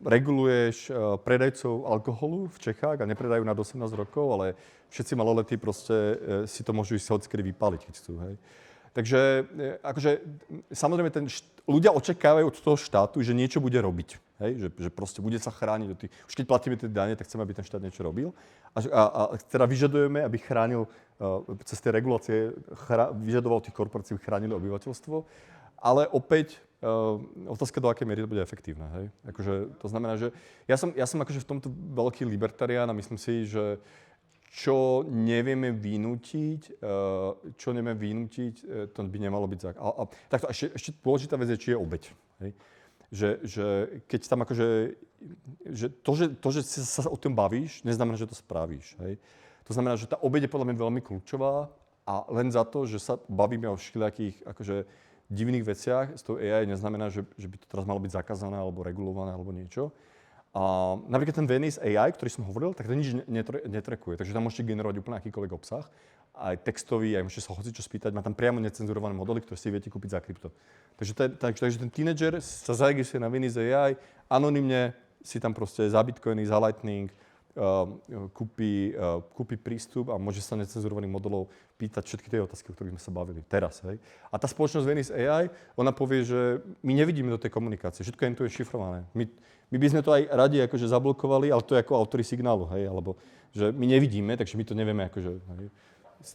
reguluješ predajcov alkoholu v Čechách a nepredajú nad 18 rokov, ale všetci maloletí proste si to môžu ísť hockedy vypáliť, keď chcú, hej. Takže akože, samozrejme, ľudia očakávajú od toho štátu, že niečo bude robiť. Hej? Že proste bude sa chrániť. Už keď platíme tie dane, tak chceme, aby ten štát niečo robil. A teda vyžadujeme, aby chránil cez tie regulácie, vyžadoval tých korporácií, aby chránili obyvateľstvo. Ale opäť otázka, do akej miery to bude efektívne. Hej? Akože, to znamená, že ja som akože v tomto veľký libertarián a myslím si, že čo nevieme vynútiť, to by nemalo byť takto ešte dôležitá vec je, či je obeť. Hej? Že keď tam akože, že že sa o tom bavíš, neznamená, že to spravíš. Hej? To znamená, že tá obeť je podľa mňa veľmi kľúčová a len za to, že sa bavíme o všelijakých akože divných veciach s tou AI, neznamená, že by to teraz malo byť zakázané alebo regulované alebo niečo. A napríklad ten Venice AI, ktorý som hovoril, tak to nič netrekuje. Takže tam môžete generovať úplne akýkoľvek obsah. Aj textový, aj môžete sa hocičo spýtať. Má tam priamo necenzurované modely, ktoré si viete kúpiť za krypto. Takže ten tínedžer sa zaregistruje na Venice AI, anonymne si tam proste za Bitcoiny, za Lightning, kúpi prístup a môže sa necenzurovaných modelov pýtať všetky tie otázky, o ktorých sme sa bavili teraz. Hej. A tá spoločnosť Venice AI, ona povie, že my nevidíme do tej komunikácie, všetko je tu šifrované. My by sme to aj radi akože zablokovali, ale to je ako autori signálu, hej, alebo že my nevidíme, takže my to nevieme akože, hej,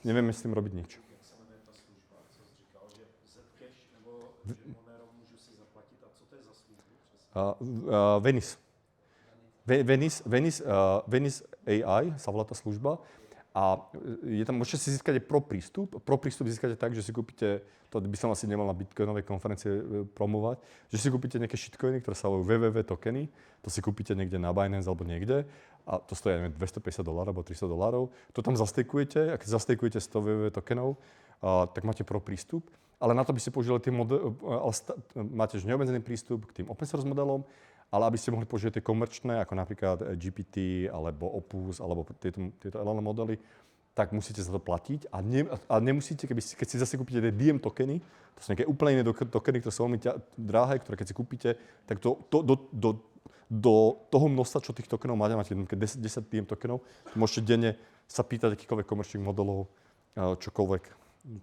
nevieme s tým robiť nič. Jak sa jmenuje tá služba, co jsi říkal, že Zcash nebo že Monero môžu si zaplatiť, a co to je za službu? Venice AI sa volá tá služba a môžete si získať aj pro prístup. Pro prístup získate tak, že si kúpite, to by som asi nemal na bitcoinovej konferencie promovať, že si kúpite nejaké shitcoiny, ktoré sa volajú www tokeny, to si kúpite niekde na Binance alebo niekde a to stojí neviem, $250 alebo $300. To tam zastejkujete a keď zastejkujete 100 www tokenov, tak máte pro prístup. Ale na to by ste použili tie modely, máte už neobmedzený prístup k tým open source modelom, ale aby ste mohli použiť tie komerčné, ako napríklad GPT alebo Opus alebo tieto LLM modely, tak musíte za to platiť a nemusíte, keď si zase kúpite tie Diem tokeny, to sú nejaké úplne iné tokeny, ktoré sú veľmi drahé, ktoré keď si kúpite, tak do toho množstva, čo tých tokenov máte 10 Diem tokenov, môžete denne sa pýtať akýchkoľvek komerčných modelov, čokoľvek,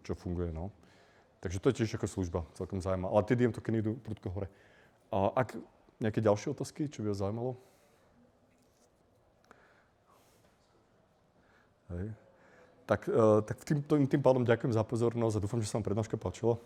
čo funguje. No. Takže to je tiež ako služba, celkom zaujímavá. Ale tie Diem tokeny idú prudko hore. Ak nejaké ďalšie otázky, čo by vás zaujímalo? Hej. Tak tým pádom ďakujem za pozornosť a dúfam, že sa vám prednáška páčila.